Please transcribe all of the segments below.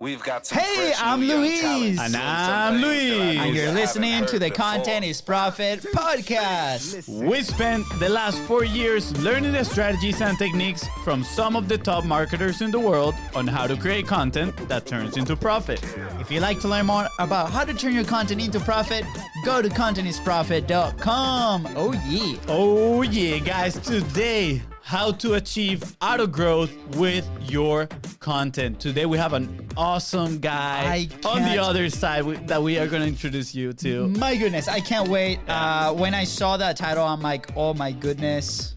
We've got some Hey, fresh I'm new young Luis. talent And doing I'm some things that I Luis. know And you you're haven't listening heard to the before. Content is Profit podcast. We spent the last 4 years learning the strategies and techniques from some of the top marketers in the world on how to create content that turns into profit. If you'd like to learn more about how to turn your content into profit, go to contentisprofit.com. Oh, yeah. Oh yeah, guys, today, how to achieve autogrowth with your content. Today we have an awesome guy on the other side that we are going to introduce you to. My goodness, I can't wait. When I saw that title, I'm like, oh my goodness.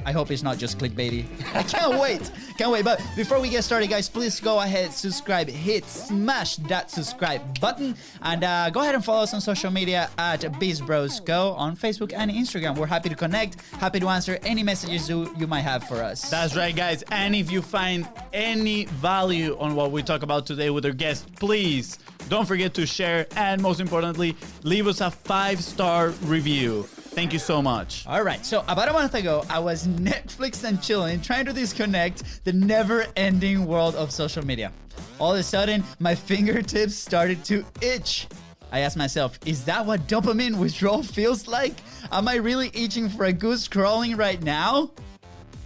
I hope it's not just clickbaity. I can't wait. Can't wait. But before we get started, guys, please go ahead, subscribe, smash that subscribe button, and go ahead and follow us on social media at BizBrosGo on Facebook and Instagram. We're happy to connect, happy to answer any messages you might have for us. That's right, guys. And if you find any value on what we talk about today with our guest, please don't forget to share, and most importantly, leave us a 5-star review. Thank you so much. All right, so about a month ago, I was Netflix and chilling, trying to disconnect the never-ending world of social media. All of a sudden, my fingertips started to itch. I asked myself, is that what dopamine withdrawal feels like? Am I really itching for a good scrolling right now?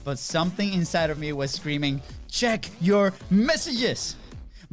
But something inside of me was screaming, check your messages.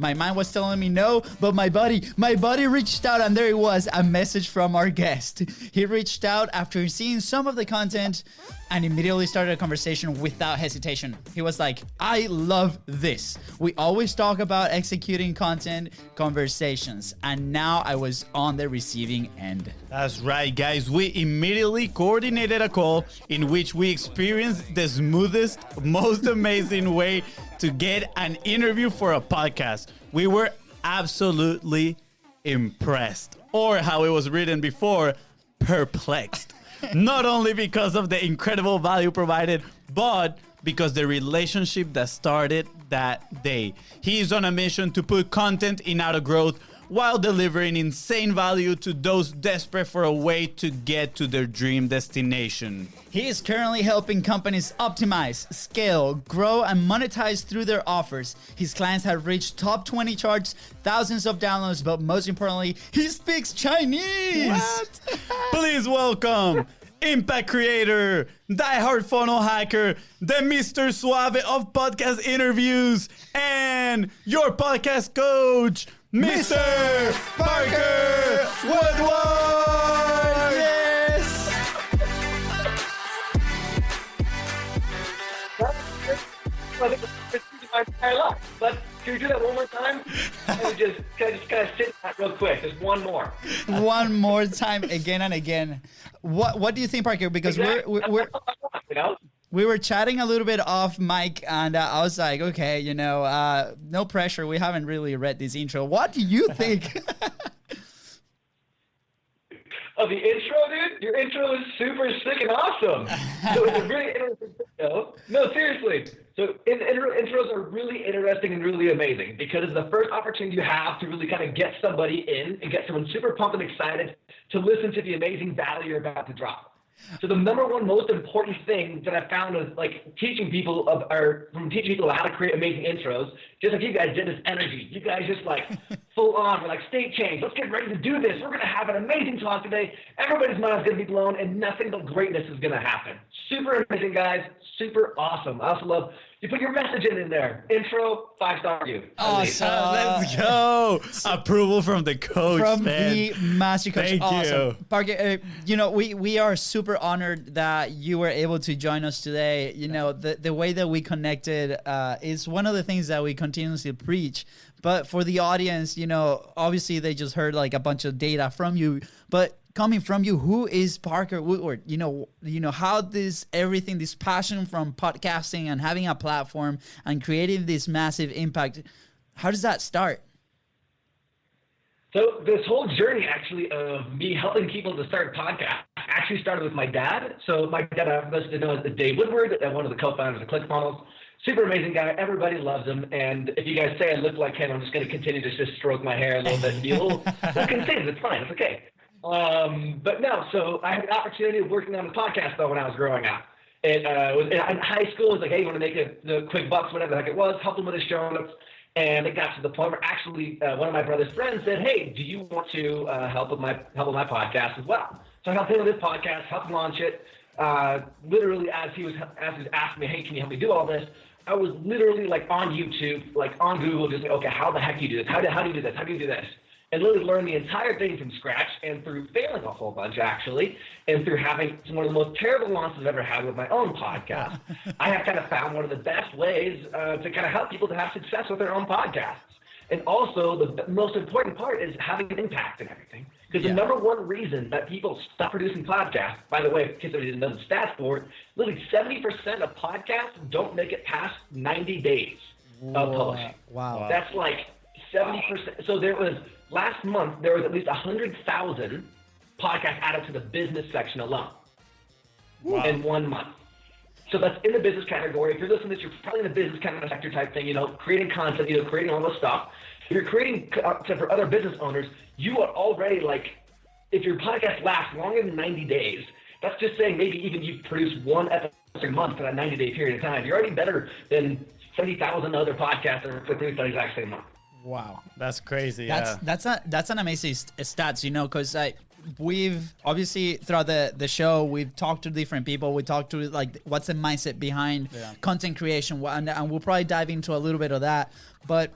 My mind was telling me no, but my body reached out, and there it was, a message from our guest. He reached out after seeing some of the content and immediately started a conversation without hesitation. He was like, I love this. We always talk about executing content conversations, and now I was on the receiving end. That's right, guys. We immediately coordinated a call in which we experienced the smoothest, most amazing way to get an interview for a podcast. We were absolutely impressed, or how it was written before, perplexed. Not only because of the incredible value provided, but because the relationship that started that day. He's on a mission to put content in autogrowth while delivering insane value to those desperate for a way to get to their dream destination. He is currently helping companies optimize, scale, grow, and monetize through their offers. His clients have reached top 20 charts, thousands of downloads, but most importantly, he speaks Chinese. What? Please welcome impact creator, diehard funnel hacker, the Mr. Suave of podcast interviews, and your podcast coach, Mr. Parker Woodward! Yes! But can we do that one more time? And just kind of sit back real quick. Just one more. One more time, again and again. What do you think, Parker? Because Exactly. You know? we were chatting a little bit off mic, and I was like, okay, no pressure. We haven't really read this intro. What do you think? Oh, the intro, dude? Your intro is super sick and awesome. So it's a really interesting video. No, seriously. So intros are really interesting and really amazing because it's the first opportunity you have to really kind of get somebody in and get someone super pumped and excited to listen to the amazing value you're about to drop. So the number one most important thing that I found is like teaching people how to create amazing intros, just like you guys did, this energy. You guys just like full on, we're like state change. Let's get ready to do this. We're going to have an amazing talk today. Everybody's mind's going to be blown and nothing but greatness is going to happen. Super amazing, guys. Super awesome. I also love you put your message in there. Intro, 5-star review. Awesome. Let's go. Approval from the coach, From man. the master coach. Thank Awesome. you. Parker, we are super honored that you were able to join us today. The way that we connected is one of the things that we continuously preach. But for the audience, obviously they just heard like a bunch of data from you. But coming from you, who is Parker Woodward? How this passion from podcasting and having a platform and creating this massive impact, how does that start? So this whole journey actually of me helping people to start podcasts actually started with my dad. So my dad, I'm supposed to know as Dave Woodward, one of the co-founders of ClickFunnels. Super amazing guy. Everybody loves him. And if you guys say I look like him, I'm just going to continue to just stroke my hair a little bit and be a little conceited. It's fine. It's okay. But no, so I had the opportunity of working on a podcast though when I was growing up. It was in high school. It was like, hey, you want to make the quick bucks, whatever the heck it was, help them with his show notes. And it got to the point where actually one of my brother's friends said, "Hey, do you want to help with my podcast as well?" So I helped him with his podcast, helped launch it. Literally, as he was asking me, "Hey, can you help me do all this?" I was literally like on YouTube, like on Google, just like, "Okay, how the heck do you do this? How do you do this? How do you do this?" And literally learned the entire thing from scratch, and through failing a whole bunch actually, and through having one of the most terrible launches I've ever had with my own podcast, I have kind of found one of the best ways to kind of help people to have success with their own podcasts. And also the most important part is having an impact in everything. Because the number one reason that people stop producing podcasts, by the way, in case somebody didn't know the stats for it, literally 70% of podcasts don't make it past 90 days of publishing. Wow. That's like 70%. So last month, there was at least 100,000 podcasts added to the business section alone in 1 month. So that's in the business category. If you're listening to this, you're probably in the business kind of sector type thing, creating content, creating all this stuff. If you're creating content for other business owners, you are already like, if your podcast lasts longer than 90 days, that's just saying maybe even you've produced one episode a month for that 90-day period of time. You're already better than 70,000 other podcasts that are produced that exact same month. Wow, that's crazy. That's an amazing stats, because we've obviously throughout the show we've talked to different people. We talked to like what's the mindset behind content creation, and we'll probably dive into a little bit of that. But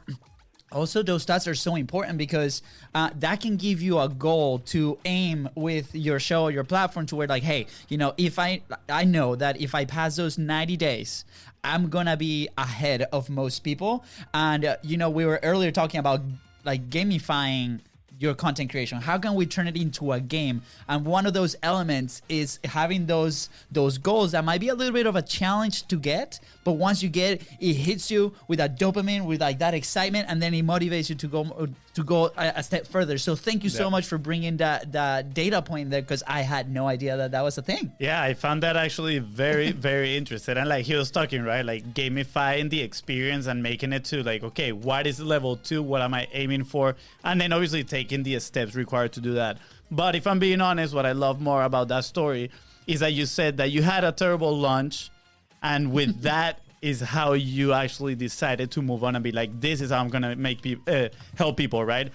also, those stats are so important because that can give you a goal to aim with your show or your platform to where like, hey, if I know that if I pass those 90 days, I'm going to be ahead of most people. And, we were earlier talking about like gamifying your content creation. How can we turn it into a game? And one of those elements is having those goals that might be a little bit of a challenge to get, but once you get it, it hits you with that dopamine, with like that excitement, and then it motivates you to go a step further. So thank you so much for bringing that data point there, because I had no idea that was a thing. Yeah, I found that actually very, very interesting. And like he was talking, right, like gamifying the experience and making it to like, okay, what is level 2? What am I aiming for? And then obviously taking the steps required to do that. But if I'm being honest, what I love more about that story is that you said that you had a terrible lunch, and with that is how you actually decided to move on and be like, this is how I'm gonna make people help people, right?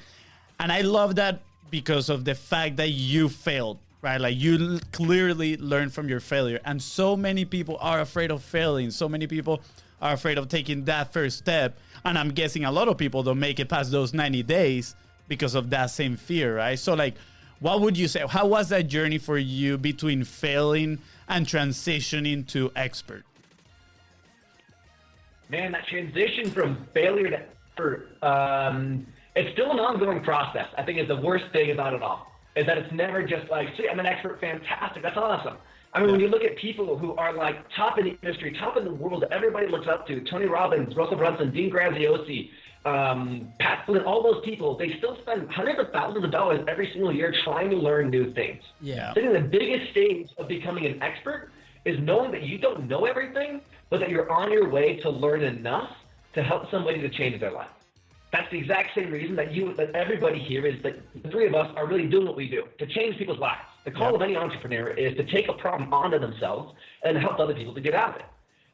And I love that because of the fact that you failed, right? Like you clearly learned from your failure, and so many people are afraid of failing. So many people are afraid of taking that first step, and I'm guessing a lot of people don't make it past those 90 days because of that same fear, right? So like, what would you say? How was that journey for you between failing and transitioning to expert? Man, that transition from failure to expert, it's still an ongoing process. I think is the worst thing about it all, is that it's never just like, see, I'm an expert, fantastic, that's awesome. I mean, when you look at people who are like top in the industry, top in the world, that everybody looks up to, Tony Robbins, Russell Brunson, Dean Graziosi, Pat Flynn, all those people, they still spend hundreds of thousands of dollars every single year trying to learn new things. Yeah. I think the biggest stage of becoming an expert is knowing that you don't know everything, but that you're on your way to learn enough to help somebody to change their life. That's the exact same reason that everybody here is, that the three of us are really doing what we do, to change people's lives. The call of any entrepreneur is to take a problem onto themselves and help other people to get out of it.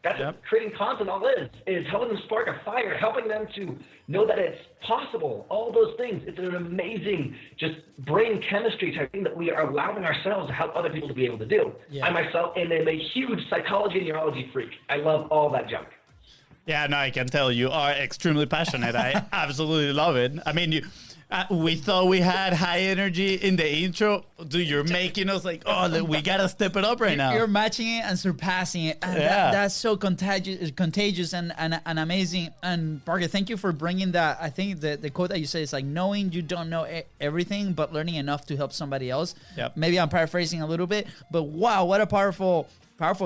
That's what creating content all is helping them spark a fire, helping them to know that it's possible, all those things. It's an amazing just brain chemistry type thing that we are allowing ourselves to help other people to be able to do. I myself am a huge psychology and neurology freak. I love all that junk. Yeah, no, I can tell you are extremely passionate. I absolutely love it. I mean, we thought we had high energy in the intro. Dude, you're making us like, oh, we got to step it up right now. You're matching it and surpassing it. And that's so contagious and amazing. And Parker, thank you for bringing that. I think the quote that you say is like, knowing you don't know everything, but learning enough to help somebody else. Maybe I'm paraphrasing a little bit, but wow, what a powerful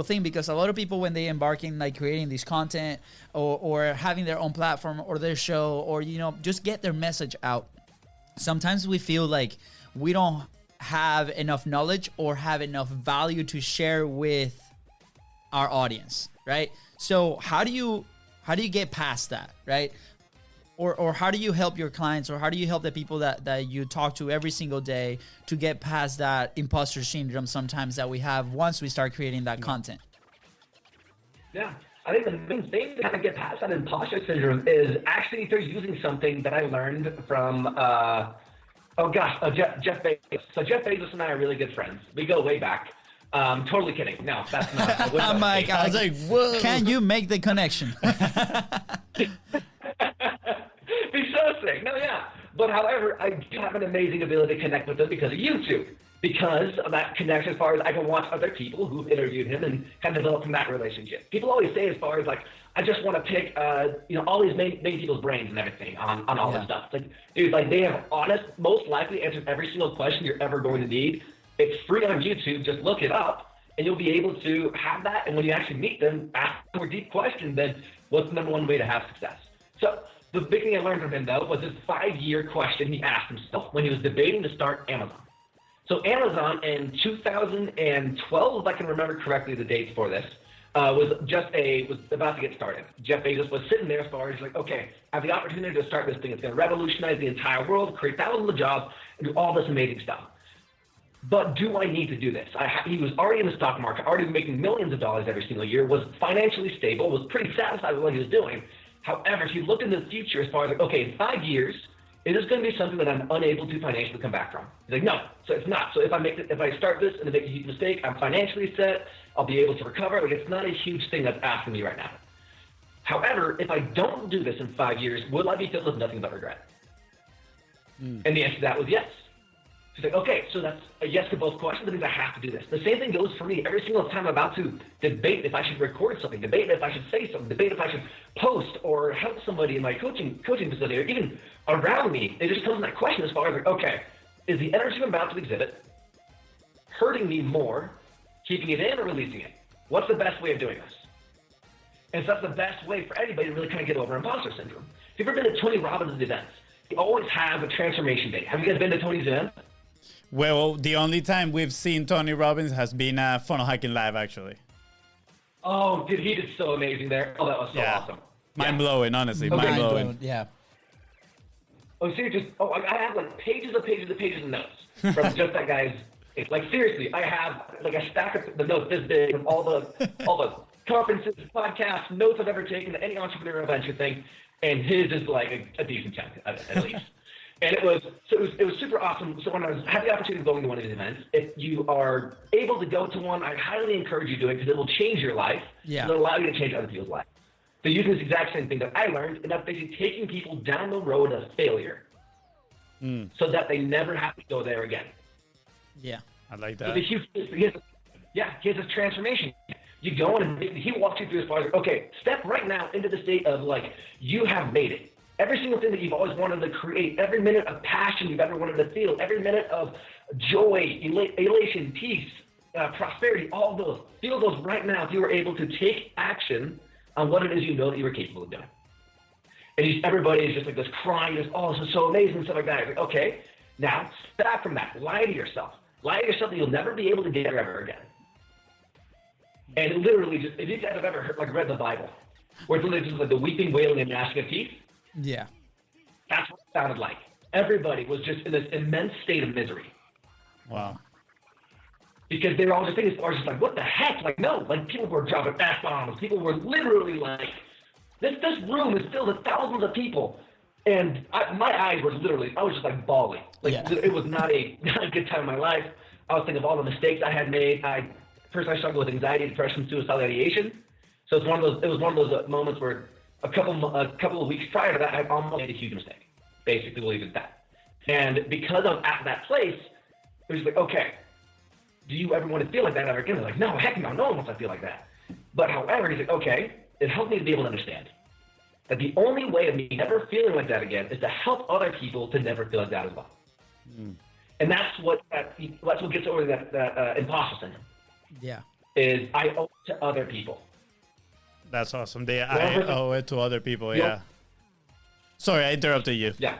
thing, because a lot of people, when they embark in like creating this content or having their own platform or their show, or just get their message out, sometimes we feel like we don't have enough knowledge or have enough value to share with our audience, right? So how do you get past that, right? Or how do you help your clients, or how do you help the people that you talk to every single day to get past that imposter syndrome sometimes that we have once we start creating that content? Yeah. I think the main thing to kind of get past that imposter syndrome is actually they're using something that I learned from, Jeff Bezos. So Jeff Bezos and I are really good friends. We go way back. Totally kidding. No, that's not. I'm like, I was like, whoa. can you make the connection? Be so sick. No, yeah. But however, I do have an amazing ability to connect with him because of YouTube. Because of that connection, as far as I can watch other people who've interviewed him and kind of develop from that relationship. People always say, as far as like, I just want to pick, all these main people's brains and everything on all this stuff. It's like, dude, like they have most likely answered every single question you're ever going to need. It's free on YouTube. Just look it up, and you'll be able to have that. And when you actually meet them, ask more deep questions. Then, what's the number one way to have success? So the big thing I learned from him though was this 5-year question he asked himself when he was debating to start Amazon. So Amazon in 2012, if I can remember correctly the dates for this, was about to get started. Jeff Bezos was sitting there as far as like, okay, I have the opportunity to start this thing. It's going to revolutionize the entire world, create thousands of jobs, and do all this amazing stuff. But do I need to do this? He was already in the stock market, already making millions of dollars every single year, was financially stable, was pretty satisfied with what he was doing. However, he looked into the future as far as like, okay, in 5 years, it is going to be something that I'm unable to financially come back from. He's like, no, so it's not. So if I start this and I make a huge mistake, I'm financially set. I'll be able to recover. Like, it's not a huge thing that's asking me right now. However, if I don't do this in 5 years, will I be filled with nothing but regret? And the answer to that was yes. He's like, okay, so that's a yes to both questions. That means I have to do this. The same thing goes for me. Every single time I'm about to debate if I should record something, debate if I should say something, debate if I should post or help somebody in my coaching facility or even around me, it just comes to that question as far as like, okay, is the energy I'm about to exhibit hurting me more, keeping it in or releasing it? What's the best way of doing this? And so that's the best way for anybody to really kind of get over imposter syndrome. If you've ever been to Tony Robbins' events, he always has a transformation day. Have you guys been to Tony's event? Well, the only time we've seen Tony Robbins has been Funnel Hacking Live, actually. Oh, dude, he did so amazing there. Oh, that was so awesome. Mind-blowing, honestly. Okay. Mind-blowing. Yeah. Oh, seriously, I have like pages of notes from just that guy's. Like seriously, I have like a stack of the notes this big from all the conferences, podcasts, notes I've ever taken to any entrepreneurial venture thing, and his is like a decent chunk at least. And it was super awesome. So when I had the opportunity of going to one of these events, if you are able to go to one, I highly encourage you to do it because it will change your life. Yeah. It'll allow you to change other people's lives. They're using this exact same thing that I learned, and that's basically taking people down the road of failure so that they never have to go there again. Yeah. I like So that. he has this transformation. You go in and he walks you through as far as, okay, step right now into the state of like, you have made it. Every single thing that you've always wanted to create, every minute of passion you've ever wanted to feel, every minute of joy, elation, peace, prosperity, all those, feel those right now if you were able to take action on what it is you know that you were capable of doing. And everybody is just like this crying, this, oh, this is so amazing, stuff like that. It's like, okay, now step back from that. Lie to yourself. Lie to yourself that you'll never be able to get there ever again. And literally, just if you guys have ever heard, like read the Bible, where it's literally just like the weeping, wailing, and gnashing of teeth. Yeah. That's what it sounded like. Everybody was just in this immense state of misery. Wow. Because they were all just thinking, just like, what the heck? Like, no, like people were dropping F-bombs. People were literally like, this room is filled with thousands of people. And my eyes were literally, I was just like bawling. Like, It was not a good time in my life. I was thinking of all the mistakes I had made. First, I struggled with anxiety, depression, suicidal ideation. So it was one of those moments where a couple of weeks prior to that, I almost made a huge mistake. Basically, we'll leave it at that. And because I'm at that place, it was like, okay, do you ever want to feel like that ever again? They're like, no, heck no, no one wants to feel like that. But however, he's like, okay, it helped me to be able to understand that the only way of me never feeling like that again is to help other people to never feel like that as well. And that's what gets over that imposter syndrome. Yeah. Is I owe it to other people. That's awesome. I owe it to other people. Yeah. Sorry, I interrupted you. Yeah,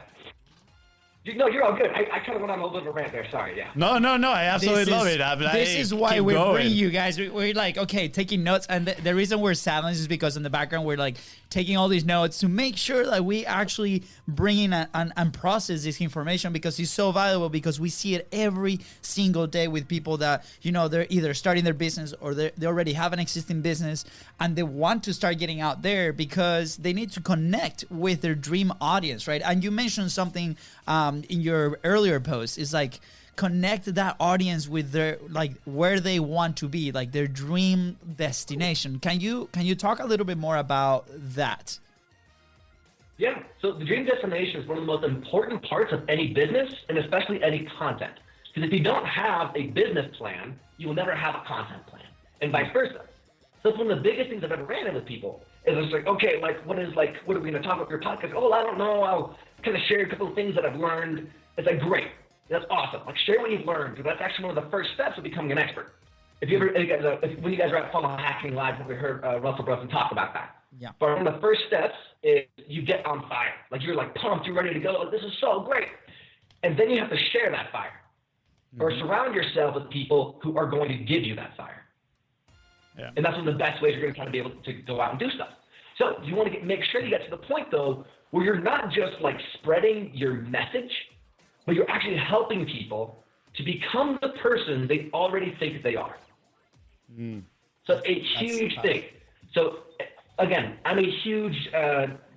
No, you're all good. I kind of went on a little bit of a rant there. Sorry, yeah. No. I absolutely love it. This is why we bring you guys. We're like, okay, taking notes. And the reason we're silent is because in the background, we're like taking all these notes to make sure that we actually bring in and process this information, because it's so valuable, because we see it every single day with people that, you know, they're either starting their business or they already have an existing business and they want to start getting out there because they need to connect with their dream audience, right? And you mentioned something in your earlier post, is like connect that audience with their, like, where they want to be, like their dream destination. Can you talk a little bit more about that? Yeah, so the dream destination is one of the most important parts of any business, and especially any content. Because if you don't have a business plan, you will never have a content plan, and vice versa. So it's one of the biggest things I've ever ran into with people. Is it's like, okay, what are we going to talk about your podcast? Oh, I don't know. I'll kind of share a couple of things that I've learned. It's like, great. That's awesome. Like, share what you've learned, because that's actually one of the first steps of becoming an expert. When you guys were at Funnel Hacking Live, we heard Russell Brunson talk about that. Yeah. But one of the first steps is you get on fire. Like, you're like pumped, you're ready to go. Like, this is so great. And then you have to share that fire, or surround yourself with people who are going to give you that fire. Yeah. And that's one of the best ways you're going to kind of be able to go out and do stuff. So you want to make sure you get to the point, though, where you're not just like spreading your message, but you're actually helping people to become the person they already think they are. So it's a huge thing. So again, I'm a huge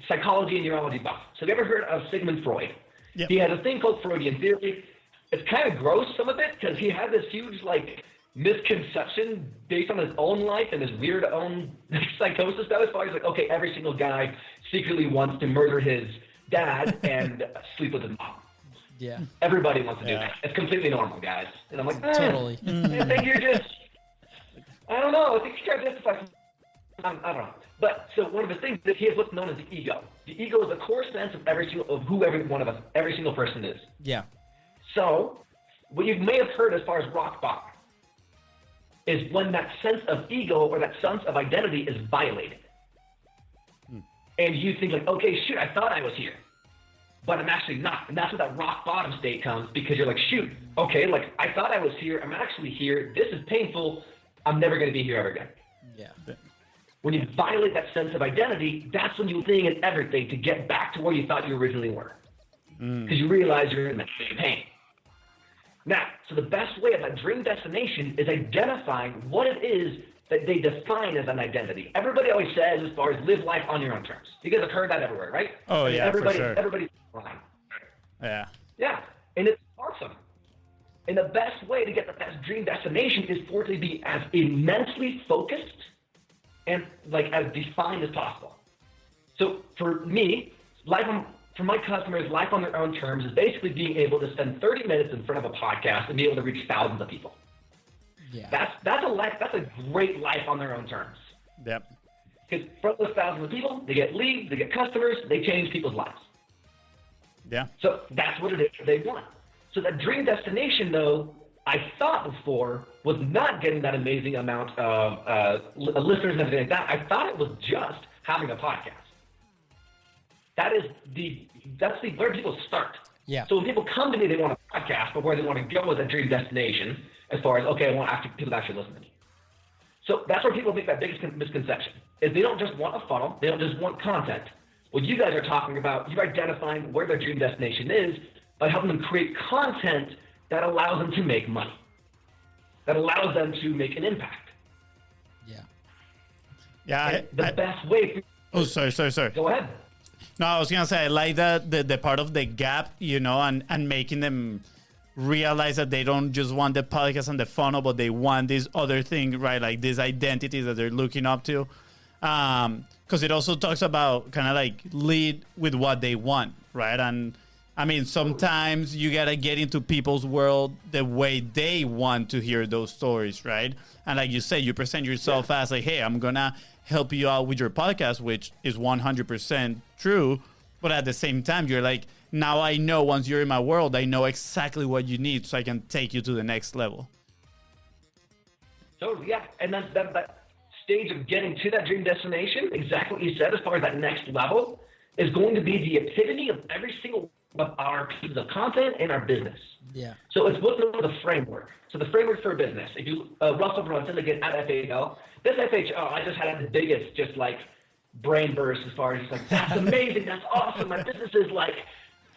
psychology and neurology buff. So have you ever heard of Sigmund Freud? Yep. He has a thing called Freudian theory. It's kind of gross, some of it, because he had this huge like misconception based on his own life and his weird own psychosis that was far. He's like, okay, every single guy secretly wants to murder his dad and sleep with his mom. Yeah. Everybody wants to do that. It's completely normal, guys. And I'm like, Totally. I think you're just, I don't know. I think you're trying to justify I don't know. But so one of the things is he has what's known as the ego. The ego is the core sense of who every one of us, every single person is. Yeah. So what you may have heard as far as rock bottom is when that sense of ego or that sense of identity is violated. And you think like, okay, shoot, I thought I was here, but I'm actually not. And that's where that rock bottom state comes, because you're like, shoot, okay, like I thought I was here. I'm actually here. This is painful. I'm never going to be here ever again. Yeah. When you violate that sense of identity, that's when you think in everything to get back to where you thought you originally were. Because you realize you're in that same pain. Now, so the best way of that dream destination is identifying what it is that they define as an identity. Everybody always says, as far as live life on your own terms. You guys have heard that everywhere, right? Oh, yeah, everybody, for sure. Everybody's fine. Yeah. Yeah, and it's awesome. And the best way to get the best dream destination is for it to be as immensely focused and like as defined as possible. So for me, for my customers, life on their own terms is basically being able to spend 30 minutes in front of a podcast and be able to reach thousands of people. Yeah. That's a great life on their own terms. Yep. Because from those thousands of people, they get leads, they get customers, they change people's lives. Yeah. So that's what it is they want. So that dream destination, though, I thought before was not getting that amazing amount of listeners and everything like that. I thought it was just having a podcast. That's where people start. Yeah. So when people come to me, they want a podcast, but where they want to go with a dream destination, as far as, okay, I want people to actually listen to me. So that's where people make that biggest misconception, is they don't just want a funnel, they don't just want content. What you guys are talking about, you're identifying where their dream destination is by helping them create content that allows them to make money, that allows them to make an impact. Yeah. Yeah. The best way. Oh, sorry. Go ahead. No, I was gonna say I like the part of the gap, and making them realize that they don't just want the podcast and the funnel, but they want this other thing, right? Like this identity that they're looking up to. Because it also talks about kind of like lead with what they want, right? And I mean, sometimes you gotta get into people's world the way they want to hear those stories, right? And like you say, you present yourself as like, hey, I'm gonna help you out with your podcast, which is 100% true. But at the same time, you're like, now I know, once you're in my world, I know exactly what you need so I can take you to the next level. Totally, yeah. And then that stage of getting to that dream destination, exactly what you said, as far as that next level, is going to be the epitome of every single of our pieces of content and our business. Yeah. So it's what's known as the framework. So the framework for a business. If you Russell Brunson again at FHL, this FHL, I just had the biggest just like brain burst as far as just like, that's amazing, that's awesome, my business is like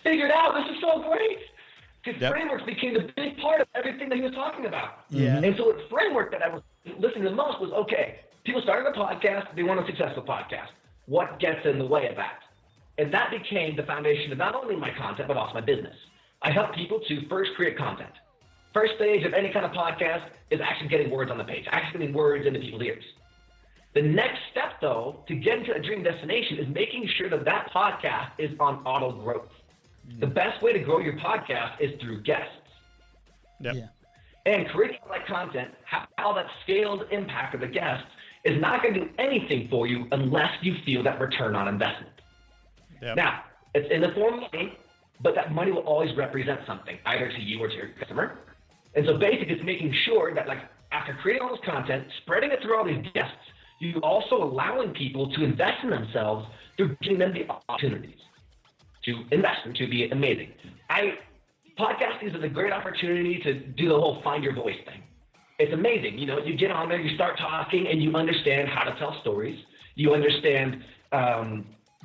figured out, this is so great. Because frameworks became the big part of everything that he was talking about. Yeah. And so the framework that I was listening to the most was, okay, people started a podcast, they want a successful podcast. What gets in the way of that? And that became the foundation of not only my content, but also my business. I help people to first create content. First stage of any kind of podcast is actually getting words on the page, actually getting words into people's ears. The next step, though, to get into a dream destination is making sure that that podcast is on auto growth. The best way to grow your podcast is through guests. Yep. Yeah. And creating all that content, how that scaled impact of the guests is not going to do anything for you unless you feel that return on investment. Yep. Now, it's in the form of money, but that money will always represent something, either to you or to your customer. And so basically, it's making sure that like after creating all this content, spreading it through all these guests, you also allowing people to invest in themselves through giving them the opportunities to invest and to be amazing. Podcasting is a great opportunity to do the whole find your voice thing. It's amazing. You know, you get on there, you start talking, and you understand how to tell stories. You understand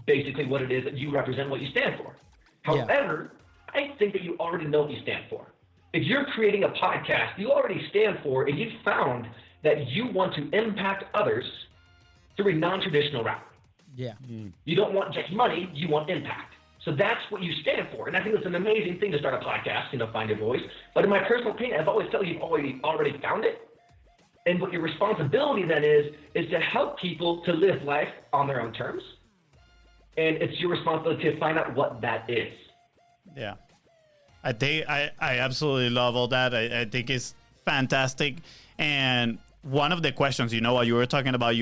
basically what it is that you represent, what you stand for. However, I think that you already know what you stand for. If you're creating a podcast, you already stand for, and you've found that you want to impact others through a non-traditional route. Yeah. You don't want just money, you want impact. So that's what you stand for. And I think it's an amazing thing to start a podcast, you know, find your voice. But in my personal opinion, I've always told you, you've already found it. And what your responsibility then is to help people to live life on their own terms. And it's your responsibility to find out what that is. Yeah. I absolutely love all that. I think it's fantastic. And one of the questions, you know, what you were talking about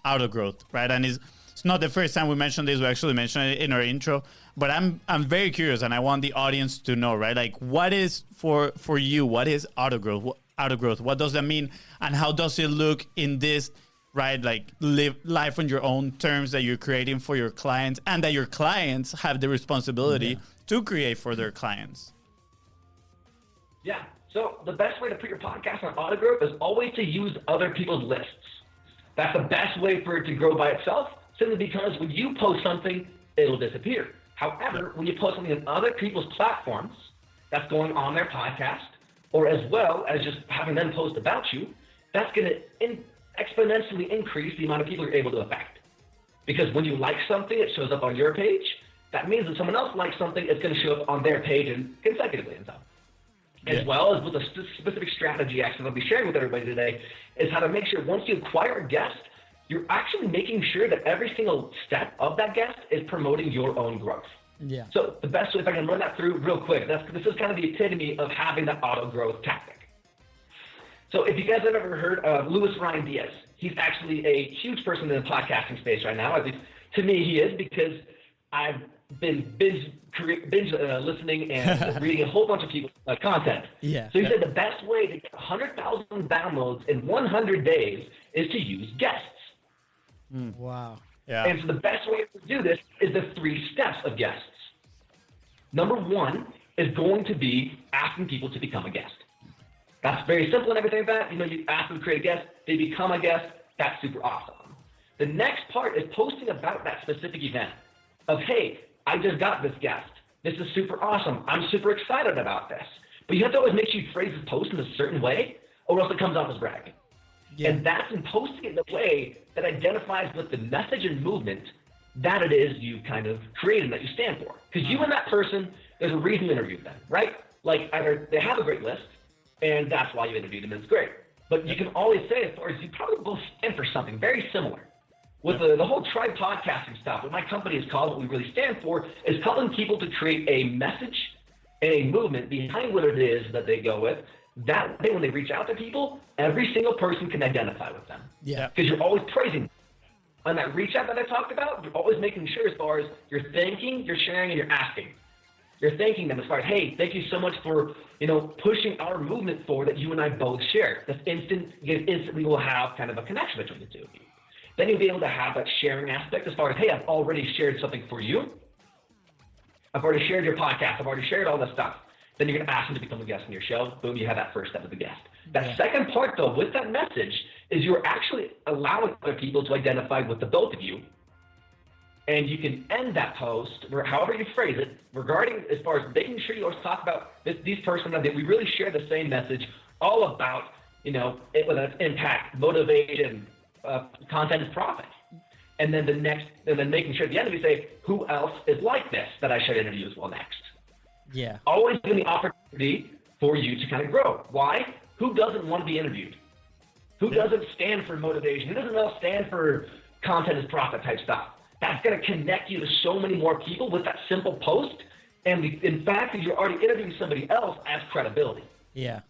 autogrowth, right? And it's not the first time we mentioned this. We actually mentioned it in our intro. But I'm very curious, and I want the audience to know, right? Like, what is for you? What is autogrowth? Autogrowth. What does that mean? And how does it look in this, right? Like, live life on your own terms that you're creating for your clients, and that your clients have the responsibility to create for their clients. Yeah. So the best way to put your podcast on autogrowth is always to use other people's lists. That's the best way for it to grow by itself, simply because when you post something, it'll disappear. However, when you post something on other people's platforms, that's going on their podcast, or as well as just having them post about you, that's going to exponentially increase the amount of people you're able to affect. Because when you like something, it shows up on your page. That means that someone else likes something, it's going to show up on their page and consecutively and so. As well as with a specific strategy actually I'll be sharing with everybody today is how to make sure once you acquire a guest, you're actually making sure that every single step of that guest is promoting your own growth. Yeah. So the best way, if I can run that through real quick, this is kind of the epitome of having that auto growth tactic. So if you guys have ever heard of Luis Ryan Diaz, he's actually a huge person in the podcasting space right now. At least to me, he is, because I've been binge listening and reading a whole bunch of people's content. Yeah. So he said the best way to get 100,000 downloads in 100 days is to use guests. Wow. Yeah. And so the best way to do this is the 3 steps of guests. Number 1 is going to be asking people to become a guest. That's very simple and everything like that. You know, you ask them to create a guest, they become a guest. That's super awesome. The next part is posting about that specific event of, hey, I just got this guest. This is super awesome. I'm super excited about this. But you have to always make sure you phrase the post in a certain way, or else it comes off as bragging. Yeah. And that's in posting it in a way that identifies with the message and movement that it is you kind of created, that you stand for. Because you and that person, there's a reason you interviewed them, right? Like either they have a great list, and that's why you interviewed them, and it's great. But you can always say, as far as you probably both stand for something very similar. With the whole tribe podcasting stuff, what my company is called, what we really stand for, is helping people to create a message and a movement behind what it is that they go with. That way, when they reach out to people, every single person can identify with them. Yeah. Because you're always praising them. On that reach out that I talked about, you're always making sure as far as you're thanking, you're sharing, and you're asking. You're thanking them as far as, hey, thank you so much for, you know, pushing our movement forward that you and I both share. That's instant. You instantly will have kind of a connection between the two of you. Then you'll be able to have that sharing aspect as far as, hey, I've already shared something for you. I've already shared your podcast. I've already shared all this stuff. Then you're going to ask them to become a guest on your show. Boom, you have that first step of the guest. That second part, though, with that message, is you're actually allowing other people to identify with the both of you. And you can end that post, or however you phrase it, regarding as far as making sure you always talk about these persons that we really share the same message, all about, whether it's impact, motivation, content is profit. And then making sure at the end of it, say, who else is like this that I should interview as well next? Yeah. Always giving the opportunity for you to kind of grow. Why? Who doesn't want to be interviewed? Who doesn't stand for motivation? Who doesn't stand for content is profit type stuff? That's going to connect you to so many more people with that simple post. And in fact, you're already interviewing somebody else as credibility. Yeah.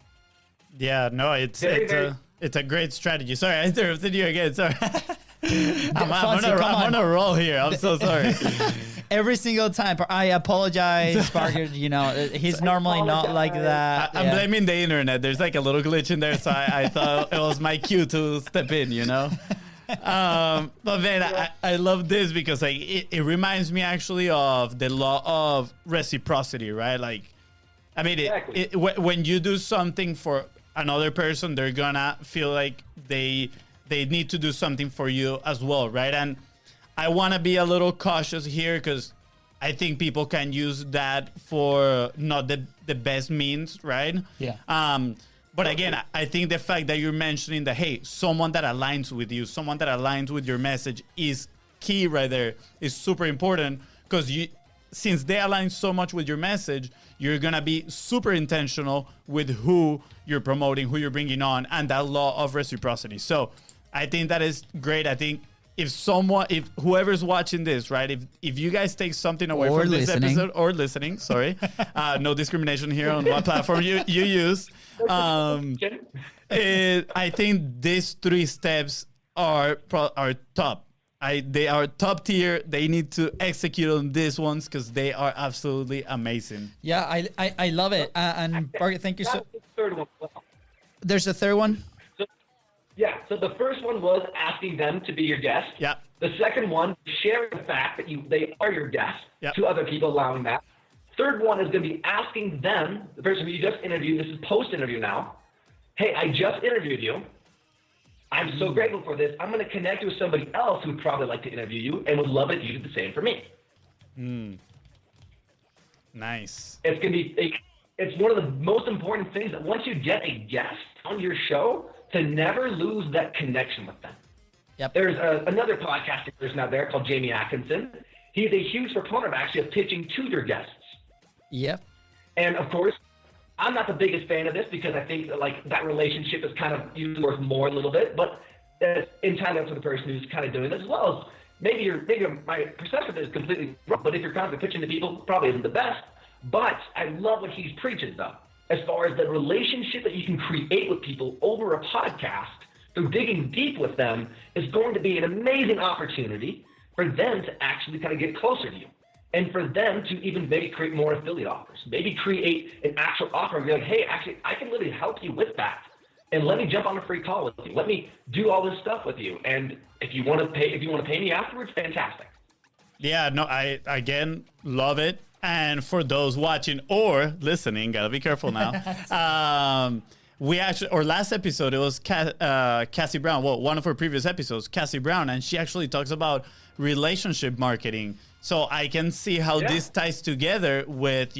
Yeah, no, it's a great strategy. Sorry, I interrupted you again. Sorry. I'm on a roll here. I'm so sorry. Every single time. I apologize, Parker. He's normally not like that. I'm blaming the internet. There's like a little glitch in there, so I thought it was my cue to step in, But man, I love this because like it reminds me actually of the law of reciprocity, right? Like, I mean, exactly. When you do something for another person, they're gonna feel like they need to do something for you as well, right? And I want to be a little cautious here because I think people can use that for not the best means, right? Yeah. But again, I think the fact that you're mentioning that, hey, someone that aligns with you, someone that aligns with your message is key right there, is super important because since they align so much with your message, you're going to be super intentional with who you're promoting, who you're bringing on, and that law of reciprocity. So I think that is great. I think if whoever's watching this, right, if you guys take something away from this episode or listening, sorry, no discrimination here on what platform you use. I think these 3 steps are top. They are top tier. They need to execute on these ones because they are absolutely amazing. Yeah, I love it. And Parker, thank you so. The third one. There's a third one. So the first one was asking them to be your guest. Yeah. The second one, sharing the fact that they are your guest to other people, allowing that. Third one is going to be asking them, the person who you just interviewed, this is post-interview now, hey, I just interviewed you. I'm so grateful for this. I'm going to connect you with somebody else who would probably like to interview you and would love it if you did the same for me. Nice. It's going to be, it's one of the most important things that once you get a guest on your show, to never lose that connection with them. Yep. There's another podcasting person out there called Jamie Atkinson. He's a huge proponent of actually of pitching to your guests. Yep. And of course, I'm not the biggest fan of this because I think that, like, that relationship is kind of usually worth more a little bit, but it's entirely up to the person who's kind of doing this, as well as maybe my perception is completely wrong, but if you're constantly pitching to people, probably isn't the best. But I love what he's preaching, though, as far as the relationship that you can create with people over a podcast through digging deep with them is going to be an amazing opportunity for them to actually kind of get closer to you. And for them to even maybe create more affiliate offers, maybe create an actual offer and be like, hey, actually, I can literally help you with that. And let me jump on a free call with you. Let me do all this stuff with you. And if you want to pay me afterwards, fantastic. Yeah, no, I again love it. And for those watching or listening, gotta be careful now. We actually, our last episode, it was Cassie Brown. Well, one of our previous episodes, Cassie Brown, and she actually talks about relationship marketing. So I can see how this ties together with,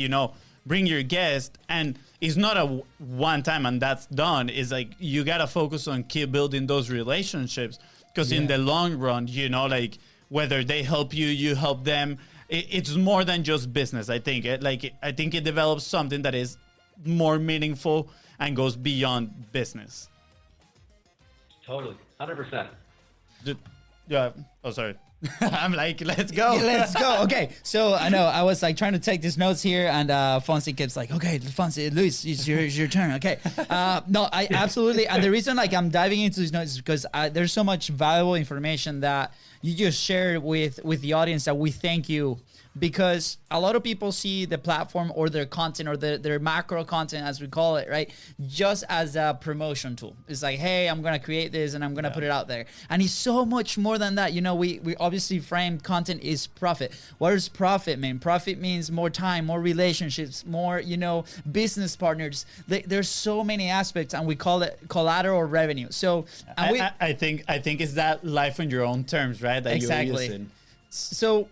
bring your guest. And it's not a one time and that's done. It's like you got to focus on keep building those relationships because in the long run, like whether they help you, you help them. It's more than just business. I think I think it develops something that is more meaningful and goes beyond business. Totally. 100%. Yeah. Oh, sorry. I'm like, let's go. Let's go. Okay. So I know I was like trying to take these notes here, and Fonzie keeps like, okay, Fonzie, Luis, it's your turn. Okay. No, I absolutely. And the reason like I'm diving into these notes is because there's so much valuable information that you just shared with the audience that we thank you because a lot of people see the platform or their content or their macro content, as we call it, right, just as a promotion tool. It's like, hey, I'm going to create this and I'm going to put it out there. And it's so much more than that. You know, we obviously frame content is profit. What does profit mean? Profit means more time, more relationships, more, you know, business partners. There's so many aspects, and we call it collateral revenue. So I think it's that life on your own terms, right? That exactly. you're using. So,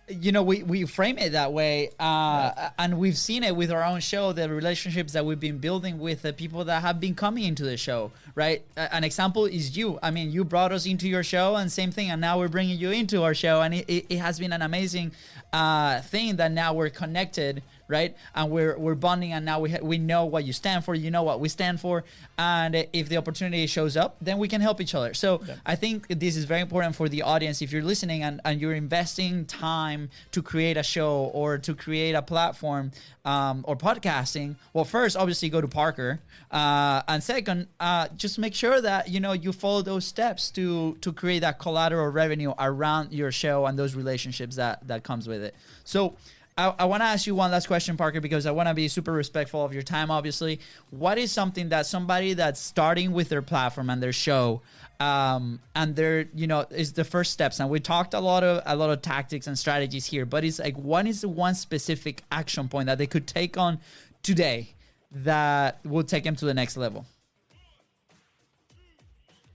you know, we frame it that way, and we've seen it with our own show, the relationships that we've been building with the people that have been coming into the show, right? An example is you. I mean, you brought us into your show, and same thing, and now we're bringing you into our show, and it has been an amazing thing that now we're connected, right? And we're bonding, and now we know what you stand for, you know what we stand for, and if the opportunity shows up, then we can help each other. So I think this is very important for the audience. If you're listening and you're investing time to create a show or to create a platform or podcasting, well, first, obviously go to Parker, and second, just make sure that, you know, you follow those steps to create that collateral revenue around your show and those relationships that comes with it. So I want to ask you one last question, Parker, because I want to be super respectful of your time, obviously. What is something that somebody that's starting with their platform and their show, and they're, you know, is the first steps? And we talked a lot of tactics and strategies here, but it's like, what is the one specific action point that they could take on today that will take them to the next level?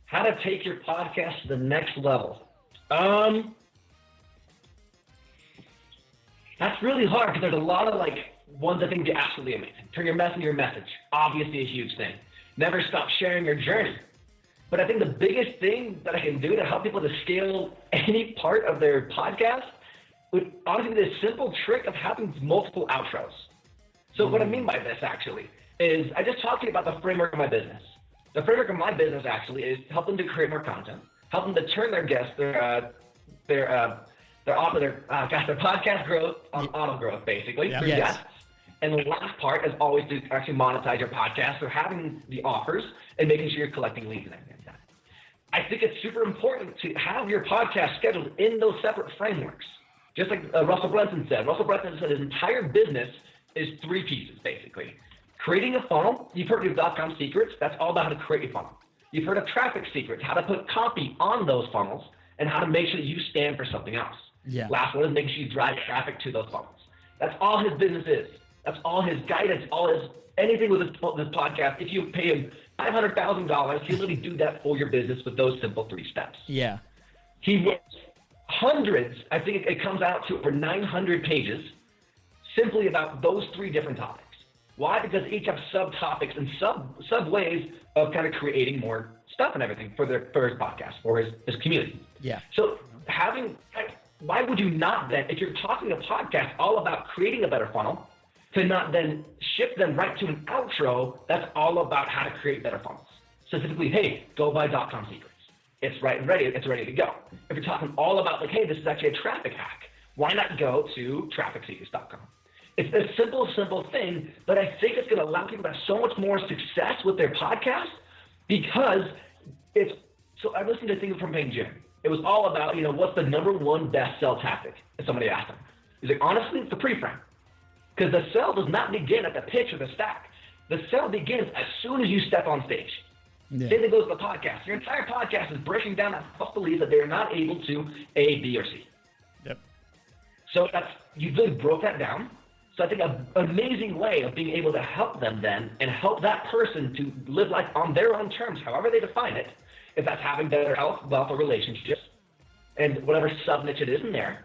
How to take your podcast to the next level. That's really hard because there's a lot of like ones I think be absolutely amazing. Turn your mess into your message. Obviously a huge thing. Never stop sharing your journey. But I think the biggest thing that I can do to help people to scale any part of their podcast would honestly be this simple trick of having multiple outros. So what I mean by this actually is I just talked to you about the framework of my business. The framework of my business actually is help them to create more content, help them to turn their guests, their podcast growth on autogrowth, basically, through guests. And the last part is always to actually monetize your podcast, so having the offers and making sure you're collecting leads and everything like that. I think it's super important to have your podcast scheduled in those separate frameworks. Just like Russell Brunson said. Russell Brunson said his entire business is 3 pieces, basically. Creating a funnel. You've heard of .com secrets. That's all about how to create a funnel. You've heard of traffic secrets, how to put copy on those funnels and how to make sure that you stand for something else. Yeah. Last one is making sure you drive traffic to those funnels. That's all his business is. That's all his guidance, all his anything with this podcast. If you pay him $500,000, he'll literally do that for your business with those simple 3 steps. Yeah. He wrote hundreds, I think it comes out to over 900 pages, simply about those 3 different topics. Why? Because each have subtopics and sub ways of kind of creating more stuff and everything for his podcast, for his community. Yeah. So why would you not then, if you're talking a podcast all about creating a better funnel, to not then shift them right to an outro that's all about how to create better funnels? Specifically, hey, go buy .com secrets. It's right and ready. It's ready to go. If you're talking all about like, hey, this is actually a traffic hack, why not go to trafficsecrets.com? It's a simple thing, but I think it's going to allow people to have so much more success with their podcast because so I listened to things from Paying Jim. It was all about, what's the number 1 best sell tactic? And somebody asked him. He's like, honestly, it's the pre-frame. Because the sell does not begin at the pitch or the stack. The sell begins as soon as you step on stage. Yeah. Same thing goes with the podcast. Your entire podcast is breaking down that false belief that they're not able to A, B, or C. Yep. So you really broke that down. So I think an amazing way of being able to help them then and help that person to live life on their own terms, however they define it, if that's having better health, wealth, or relationships, and whatever sub-niche it is in there,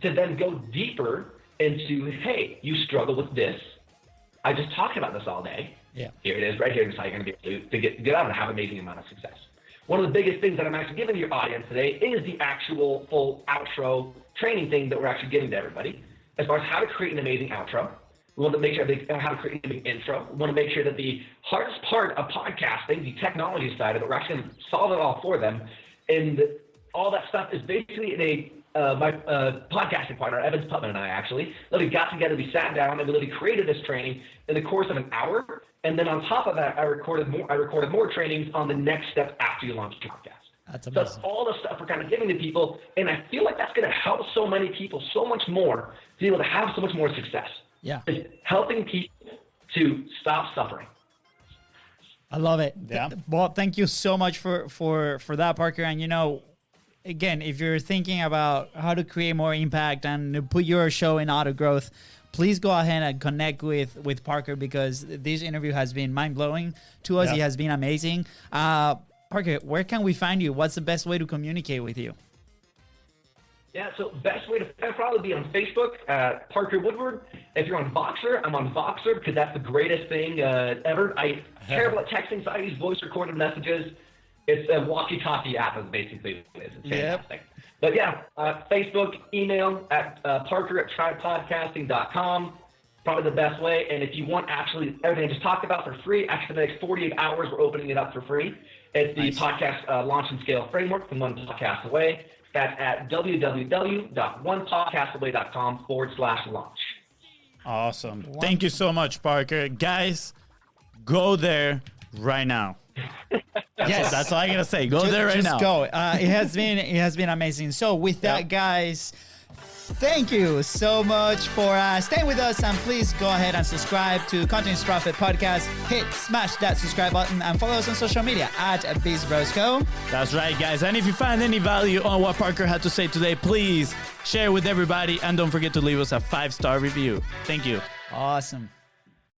to then go deeper into, hey, you struggle with this. I just talked about this all day. Yeah. Here it is, right here. This is how you're going to be able to get out and have an amazing amount of success. One of the biggest things that I'm actually giving to your audience today is the actual full outro training thing that we're actually giving to everybody. As far as how to create an amazing outro, we want to make sure how to create an amazing intro. We want to make sure that the hardest part of podcasting, the technology side of it, we're actually going to solve it all for them. And all that stuff is basically in my podcasting partner, Evans Putman, and I actually literally got together. We sat down and we literally created this training in the course of an hour. And then on top of that, I recorded more trainings on the next step after you launch your podcast. That's So amazing. that's all the stuff we're kind of giving to people, and I feel like that's going to help so many people so much more to be able to have so much more success. Yeah. It's helping people to stop suffering. I love it. Yeah. Well, thank you so much for that, Parker. And again, if you're thinking about how to create more impact and put your show in auto growth, please go ahead and connect with Parker, because this interview has been mind blowing to us. Yeah. It has been amazing. Parker, where can we find you? What's the best way to communicate with you? Yeah, so best way to probably be on Facebook, Parker Woodward. If you're on Voxer, I'm on Voxer because that's the greatest thing ever. I'm terrible at texting, so I use voice recorded messages. It's a walkie-talkie app, is basically what it is. It's fantastic. But yeah, Facebook, email at parker@tripodcasting.com. Probably the best way. And if you want actually everything I just talked about for free, actually the next 48 hours, we're opening it up for free. It's the podcast launch and scale framework from One Podcast Away. That's at www.onepodcastaway.com/launch. Awesome. Thank you so much, Parker. Guys, go there right now. Yes. That's all I gotta say. Go there right just now. Go. It has been amazing. So with that, guys, thank you so much for staying with us, and please go ahead and subscribe to Continuous Profit Podcast. Smash that subscribe button and follow us on social media at BizBrosCo. That's right, guys. And if you find any value on what Parker had to say today, please share with everybody, and don't forget to leave us a 5-star review. Thank you. Awesome.